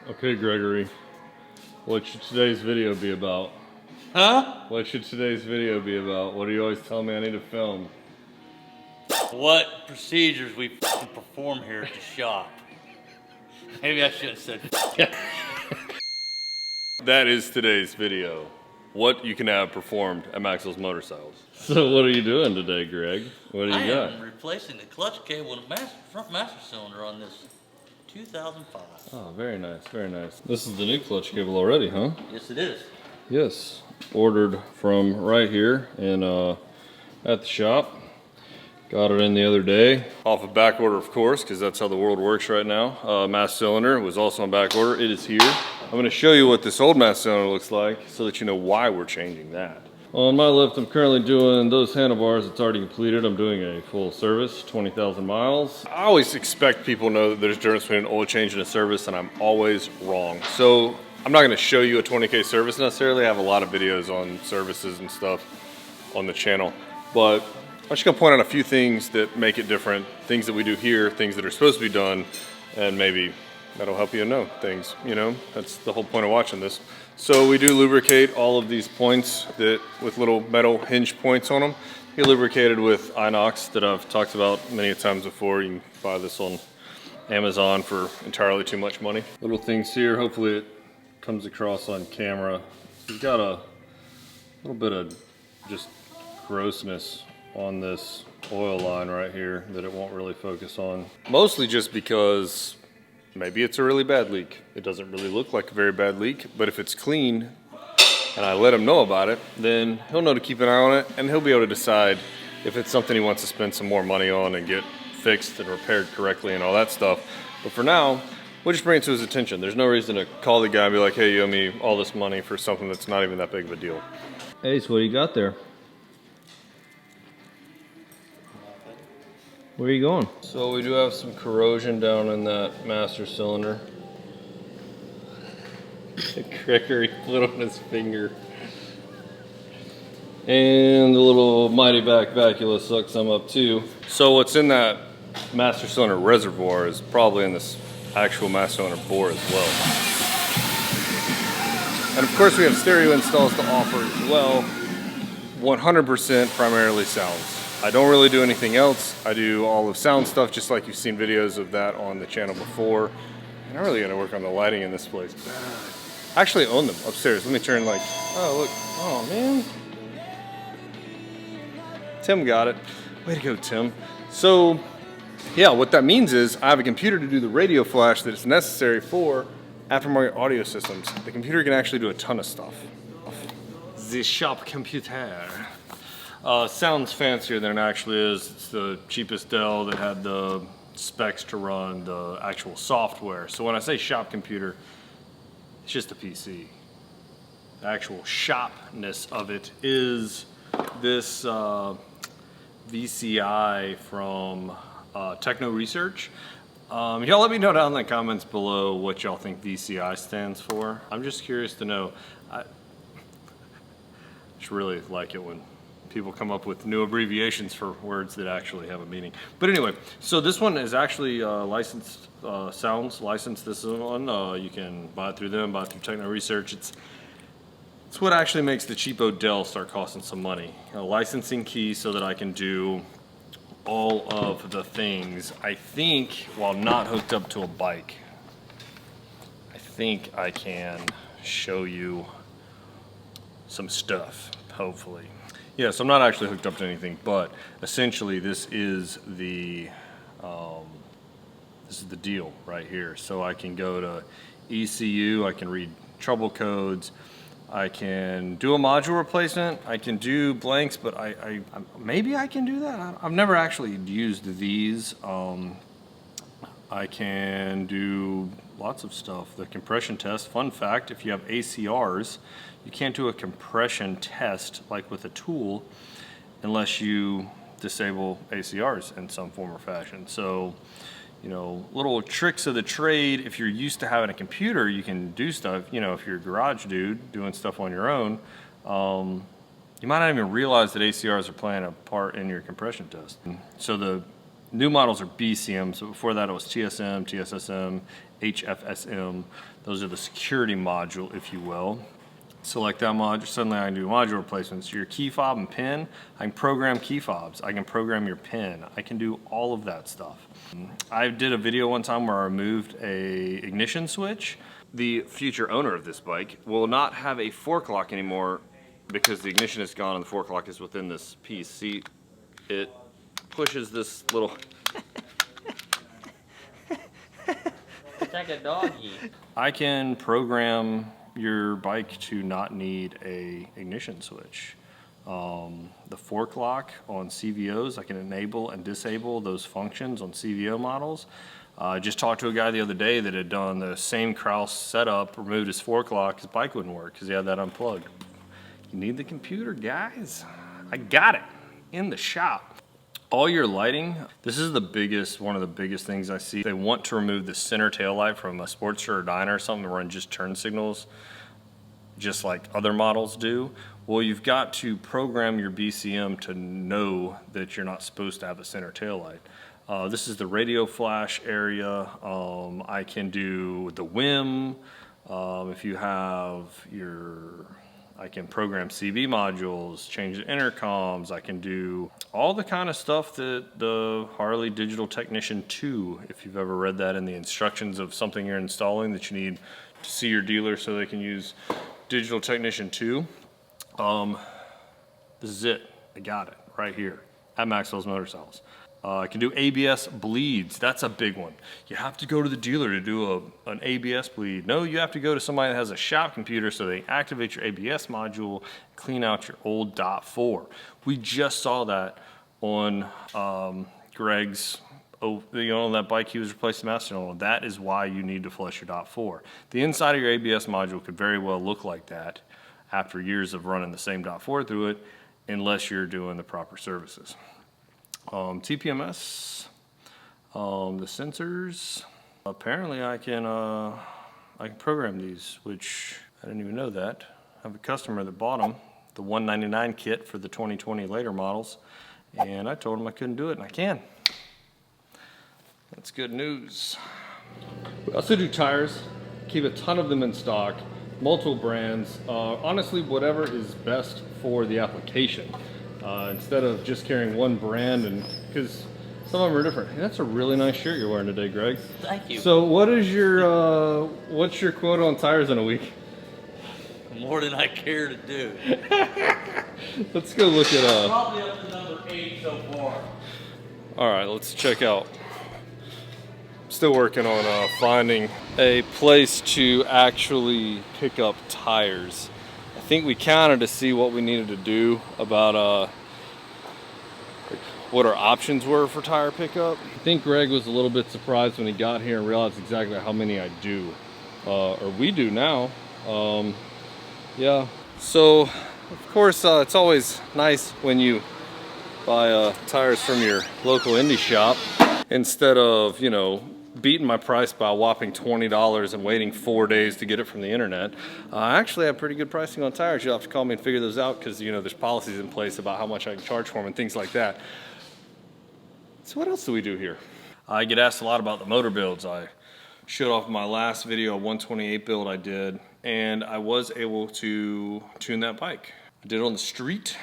Okay, Gregory, what should today's video be about? Huh? What should today's video be about? What do you always tell me I need to film? What procedures we perform here at the shop. Maybe I should have said That is today's video. What you can have performed at Maxwell's Motorcycles. So what are you doing today, Greg? What do you got? I am replacing the clutch cable and front master cylinder on this 2005. Oh, very nice, very nice. This is the new clutch cable already, huh? Yes, it is. Yes, ordered from right here in at the shop. Got it in the other day. Off of back order, of course, because that's how the world works right now. Master cylinder was also on back order. It is here. I'm going to show you what this old master cylinder looks like so that you know why we're changing that. On my left, I'm currently doing those handlebars. It's already completed. I'm doing a full service, 20,000 miles. I always expect people to know that there's a difference between an oil change and a service, and I'm always wrong. So I'm not going to show you a 20K service necessarily. I have a lot of videos on services and stuff on the channel, but I'm just gonna point out a few things that make it different, things that we do here, things that are supposed to be done, and maybe that'll help you know things, you know? That's the whole point of watching this. So we do lubricate all of these points with little metal hinge points on them. You lubricated with inox that I've talked about many times before. You can buy this on Amazon for entirely too much money. Little things here, hopefully it comes across on camera. We've got a little bit of just grossness on this oil line right here that it won't really focus on. Mostly just because maybe it's a really bad leak. It doesn't really look like a very bad leak, but if it's clean and I let him know about it, then he'll know to keep an eye on it and he'll be able to decide if it's something he wants to spend some more money on and get fixed and repaired correctly and all that stuff. But for now, we'll just bring it to his attention. There's no reason to call the guy and be like, hey, you owe me all this money for something that's not even that big of a deal. Hey, so what do you got there? Where are you going? So we do have some corrosion down in that master cylinder. Gregory put on his finger. And the little mighty back vacula sucked some up too. So what's in that master cylinder reservoir is probably in this actual master cylinder bore as well. And of course we have stereo installs to offer as well. 100% primarily sounds. I don't really do anything else. I do all of sound stuff, just like you've seen videos of that on the channel before. And I'm really gonna work on the lighting in this place. I actually own them upstairs. Let me turn like, oh look, oh man. Tim got it. Way to go, Tim. So yeah, what that means is I have a computer to do the radio flash that is necessary for aftermarket audio systems. The computer can actually do a ton of stuff. The shop computer. Sounds fancier than it actually is. It's the cheapest Dell that had the specs to run the actual software. So when I say shop computer, it's just a PC. The actual shopness of it is this VCI from Techno Research. Y'all let me know down in the comments below what y'all think VCI stands for. I'm just curious to know. I just really like it when people come up with new abbreviations for words that actually have a meaning. But anyway, so this one is actually licensed, sounds licensed. This one, you can buy it through them, buy it through Techno Research. It's what actually makes the cheapo Dell start costing some money. A licensing key so that I can do all of the things. I think, while not hooked up to a bike, I think I can show you some stuff, hopefully. Yeah, so I'm not actually hooked up to anything, but essentially this is the deal right here. So I can go to ECU, I can read trouble codes, I can do a module replacement, I can do blanks, but I maybe I can do that. I've never actually used these. I can do lots of stuff. The compression test, fun fact, if you have ACRs, you can't do a compression test like with a tool unless you disable ACRs in some form or fashion. So, you know, little tricks of the trade. If you're used to having a computer, you can do stuff. You know, if you're a garage dude doing stuff on your own, you might not even realize that ACRs are playing a part in your compression test. So the New models are BCM, so before that it was TSM, TSSM, HFSM. Those are the security module, if you will. Select that module, suddenly I can do module replacements. Your key fob and pin, I can program key fobs. I can program your pin. I can do all of that stuff. I did a video one time where I removed a ignition switch. The future owner of this bike will not have a fork lock anymore because the ignition is gone and the fork lock is within this piece. See, it pushes this little... It's like a doggy. I can program your bike to not need a ignition switch. The fork lock on CVOs, I can enable and disable those functions on CVO models. I just talked to a guy the other day that had done the same Kraus setup, removed his fork lock, his bike wouldn't work because he had that unplugged. You need the computer, guys. I got it in the shop. All your lighting, this is one of the biggest things I see. They want to remove the center tail light from a Sportster or Dyna or something to run just turn signals, just like other models do. Well, you've got to program your BCM to know that you're not supposed to have a center tail light. This is the radio flash area. I can do the WIM. If you have I can program CB modules, change the intercoms. I can do all the kind of stuff that the Harley Digital Technician 2, if you've ever read that in the instructions of something you're installing that you need to see your dealer so they can use Digital Technician 2. This is it. I got it right here at Maxwell's Motorcycles. I can do ABS bleeds. That's a big one. You have to go to the dealer to do an ABS bleed. No, you have to go to somebody that has a shop computer so they activate your ABS module, clean out your old .4. We just saw that on Greg's, on that bike he was replacing the master on. That is why you need to flush your .4. The inside of your ABS module could very well look like that after years of running the same .4 through it, unless you're doing the proper services. TPMS, the sensors. Apparently I can program these, which I didn't even know that. I have a customer that bought them, the 199 kit for the 2020 later models, and I told him I couldn't do it, and I can. That's good news. We also do tires, keep a ton of them in stock, multiple brands. Honestly, whatever is best for the application. Instead of just carrying one brand, and because some of them are different. Hey, that's a really nice shirt you're wearing today, Greg. Thank you. So what is your what's your quota on tires in a week? More than I care to do. Let's go look at Probably up to number 8 so far. all right, let's check out. Still working on finding a place to actually pick up tires. I think we counted to see what we needed to do about what our options were for tire pickup. I think Greg was a little bit surprised when he got here and realized exactly how many I do, or we do now. Yeah, so of course it's always nice when you buy tires from your local Indy shop instead of, you know, beating my price by a whopping $20 and waiting 4 days to get it from the internet. I actually have pretty good pricing on tires. You'll have to call me and figure those out because, you know, there's policies in place about how much I can charge for them and things like that. So what else do we do here? I get asked a lot about the motor builds. I showed off my last video, a 128 build I did, and I was able to tune that bike. I did it on the street.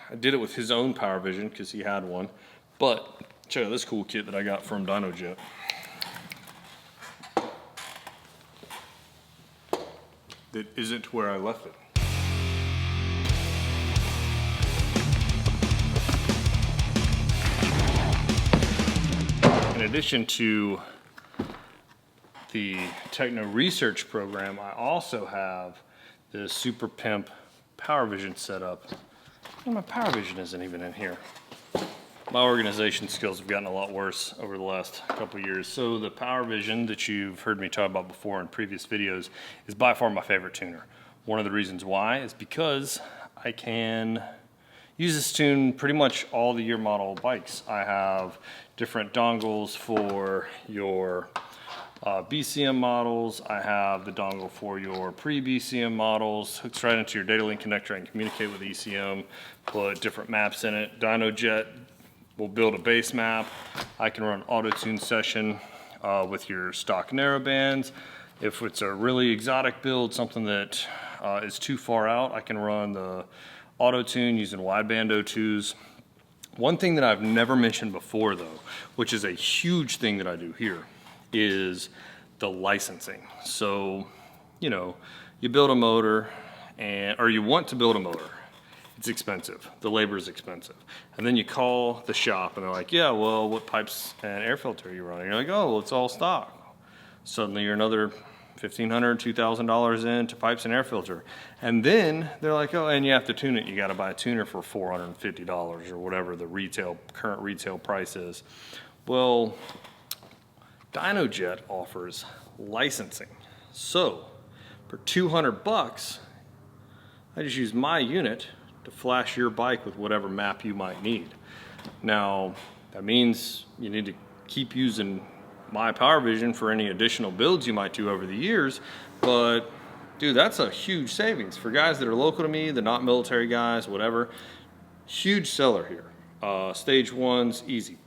I did it with his own Power Vision because he had one. But check out this cool kit that I got from DynoJet. That isn't where I left it. In addition to the Techno Research program, I also have the Super Pimp Power Vision setup. And my Power Vision isn't even in here. My organization skills have gotten a lot worse over the last couple of years. So the Power Vision that you've heard me talk about before in previous videos is by far my favorite tuner. One of the reasons why is because I can use this to tune pretty much all the year model bikes. I have different dongles for your BCM models. I have the dongle for your pre-BCM models. Hooks right into your data link connector and communicate with ECM, put different maps in it. DynoJet We'll build a base map. I can run auto-tune session with your stock narrowbands. If it's a really exotic build, something that is too far out, I can run the auto-tune using wideband O2s. One thing that I've never mentioned before though, which is a huge thing that I do here, is the licensing. So, you know, you build a motor or you want to build a motor. It's expensive. The labor is expensive. And then you call the shop and they're like, yeah, well, what pipes and air filter are you running? You're like, oh, well, it's all stock. Suddenly you're another $1,500, $2,000 into pipes and air filter. And then they're like, oh, and you have to tune it. You got to buy a tuner for $450 or whatever the current retail price is. Well, DynoJet offers licensing. So for 200 bucks, I just use my unit to flash your bike with whatever map you might need. Now, that means you need to keep using my Power Vision for any additional builds you might do over the years, but dude, that's a huge savings for guys that are local to me, they're not military guys, whatever. Huge seller here. Stage 1's easy.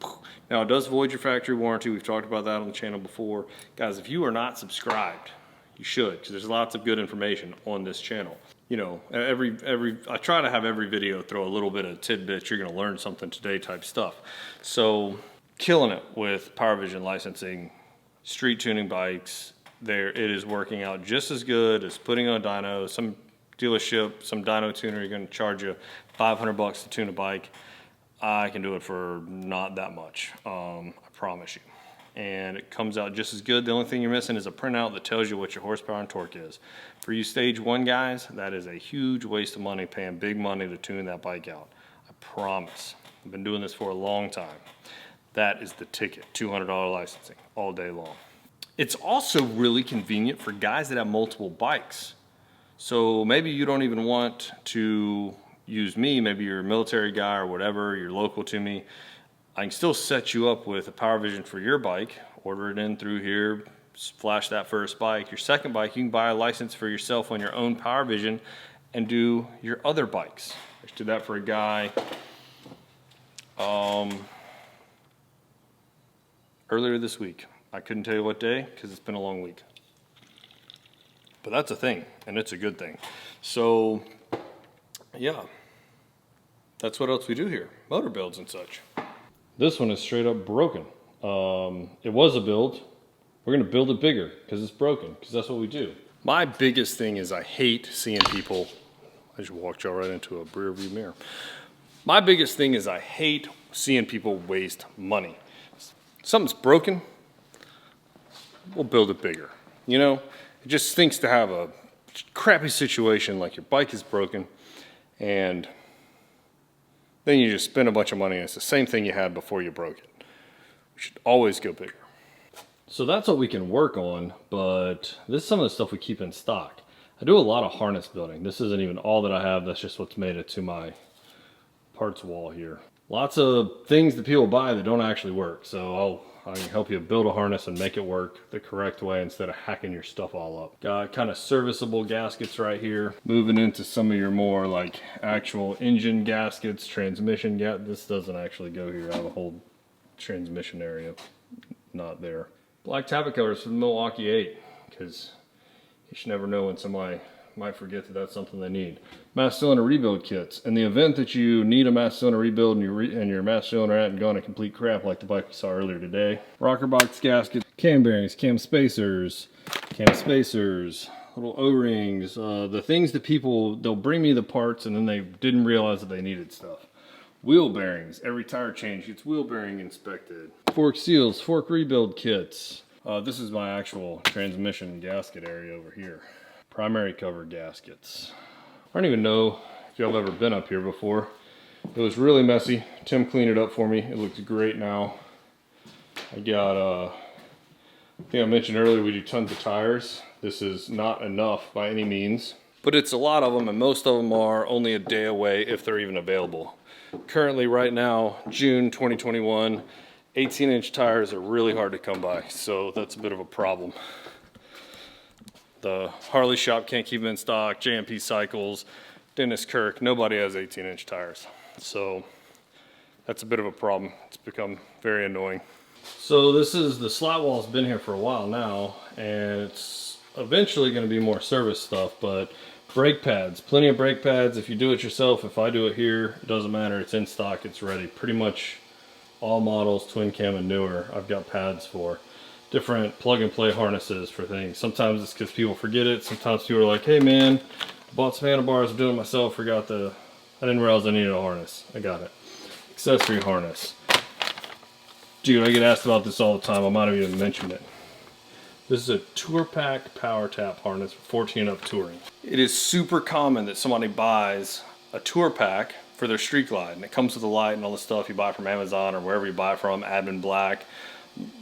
Now, it does void your factory warranty. We've talked about that on the channel before. Guys, if you are not subscribed, you should, because there's lots of good information on this channel. You know, I try to have every video throw a little bit of tidbits, you're gonna learn something today type stuff. So, killing it with Power Vision licensing, street tuning bikes. It is working out just as good as putting on a dyno. Some dealership, some dyno tuner, you're gonna charge you 500 bucks to tune a bike. I can do it for not that much, I promise you. And it comes out just as good. The only thing you're missing is a printout that tells you what your horsepower and torque is. For you stage 1 guys, that is a huge waste of money, paying big money to tune that bike out. I promise. I've been doing this for a long time. That is the ticket, $200 licensing all day long. It's also really convenient for guys that have multiple bikes. So maybe you don't even want to use me, maybe you're a military guy or whatever, you're local to me. I can still set you up with a Power Vision for your bike, order it in through here, flash that first bike. Your second bike, you can buy a license for yourself on your own Power Vision and do your other bikes. I just did that for a guy earlier this week. I couldn't tell you what day because it's been a long week. But that's a thing, and it's a good thing. So, yeah, that's what else we do here, motor builds and such. This one is straight up broken. It was a build. We're gonna build it bigger because it's broken, because that's what we do. My biggest thing is I hate seeing people, I just walked y'all right into a rear view mirror. My biggest thing is I hate seeing people waste money. Something's broken, we'll build it bigger. You know, it just stinks to have a crappy situation like your bike is broken and then you just spend a bunch of money and it's the same thing you had before you broke it. We should always go bigger. So that's what we can work on, but this is some of the stuff we keep in stock. I do a lot of harness building. This isn't even all that I have, that's just what's made it to my parts wall here. Lots of things that people buy that don't actually work, so I can help you build a harness and make it work the correct way instead of hacking your stuff all up. Got kind of serviceable gaskets right here. Moving into some of your more like actual engine gaskets, transmission this doesn't actually go here. I have a whole transmission area not there. Black tablet covers for the Milwaukee 8, because you should never know when somebody might forget that that's something they need. Mass cylinder rebuild kits. In the event that you need a mass cylinder rebuild and your mass cylinder hadn't gone to complete crap like the bike we saw earlier today. Rocker box gaskets, cam bearings, cam spacers, little O-rings, the things that they'll bring me the parts and then they didn't realize that they needed stuff. Wheel bearings, every tire change gets wheel bearing inspected. Fork seals, fork rebuild kits. This is my actual transmission gasket area over here. Primary cover gaskets. I don't even know if y'all have ever been up here before. It was really messy. Tim cleaned it up for me. It looks great now. I got, I think I mentioned earlier we do tons of tires. This is not enough by any means, but it's a lot of them, and most of them are only a day away if they're even available. Currently, right now, June 2021, 18-inch tires are really hard to come by, so that's a bit of a problem. The Harley shop can't keep them in stock, JMP Cycles, Dennis Kirk, nobody has 18-inch tires. So that's a bit of a problem. It's become very annoying. So this is, the slat wall's been here for a while now, and it's eventually going to be more service stuff, but brake pads, plenty of brake pads. If you do it yourself, if I do it here, it doesn't matter. It's in stock, it's ready. Pretty much all models, twin cam and newer, I've got pads for. Different plug and play harnesses for things. Sometimes it's because people forget it. Sometimes people are like, hey man, I bought some handlebars, I'm doing it myself, I didn't realize I needed a harness. I got it. Accessory harness. Dude, I get asked about this all the time. I might have even mentioned it. This is a Tour Pack Power Tap harness for 14 and up touring. It is super common that somebody buys a Tour Pack for their street glide, and it comes with a light and all the stuff you buy from Amazon or wherever you buy from, Admin Black,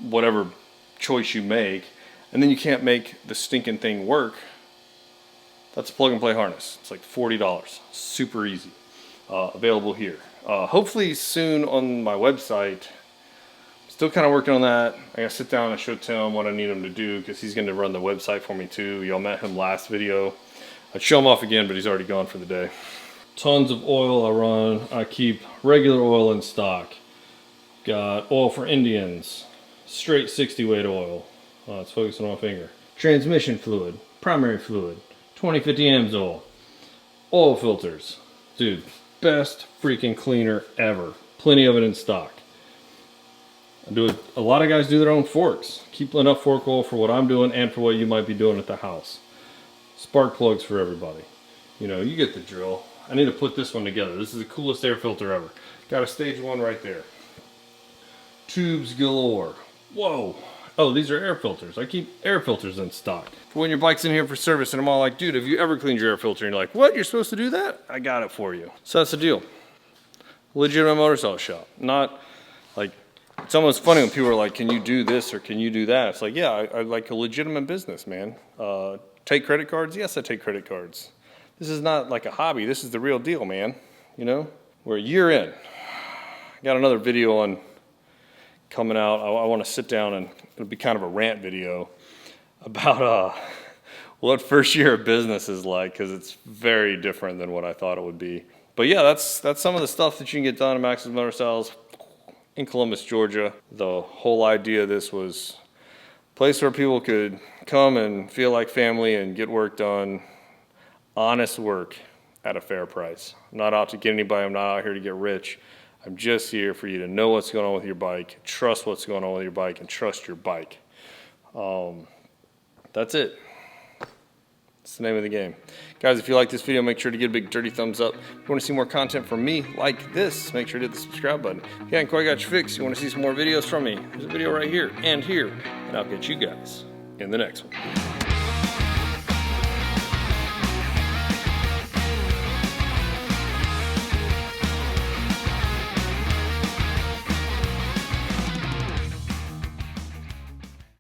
whatever choice you make, and then you can't make the stinking thing work. That's a plug and play harness. It's like $40. Super easy. Available here. Hopefully soon on my website. Still kind of working on that. I gotta sit down and show Tim what I need him to do because he's gonna run the website for me too. Y'all met him last video. I'd show him off again, but he's already gone for the day. Tons of oil I run. I keep regular oil in stock. Got oil for Indians. Straight 60 weight oil. It's focusing on my finger. Transmission fluid. Primary fluid. 2050 amps oil. Oil filters. Dude, best freaking cleaner ever. Plenty of it in stock. A lot of guys do their own forks. Keep enough fork oil for what I'm doing and for what you might be doing at the house. Spark plugs for everybody. You know, you get the drill. I need to put this one together. This is the coolest air filter ever. Got a stage 1 right there. Tubes galore. Whoa. Oh, these are air filters. I keep air filters in stock. For when your bike's in here for service and I'm all like, dude, have you ever cleaned your air filter? And you're like, what? You're supposed to do that? I got it for you. So that's the deal. Legitimate motorcycle shop. Not like, it's almost funny when people are like, can you do this or can you do that? It's like, yeah, I like a legitimate business, man. Take credit cards? Yes, I take credit cards. This is not like a hobby. This is the real deal, man. You know? We're a year in. I got another video on coming out. I want to sit down and it'll be kind of a rant video about what first year of business is like, because it's very different than what I thought it would be. But yeah, that's some of the stuff that you can get done at Maxwell Motorcycles in Columbus, Georgia. The whole idea of this was a place where people could come and feel like family and get work done, honest work at a fair price. I'm not out to get anybody. I'm not out here to get rich. I'm just here for you to know what's going on with your bike, trust what's going on with your bike, and trust your bike. That's it. That's the name of the game. Guys, if you like this video, make sure to give a big dirty thumbs up. If you want to see more content from me like this, make sure to hit the subscribe button. If you haven't quite got your fix, you want to see some more videos from me, there's a video right here and here, and I'll catch you guys in the next one.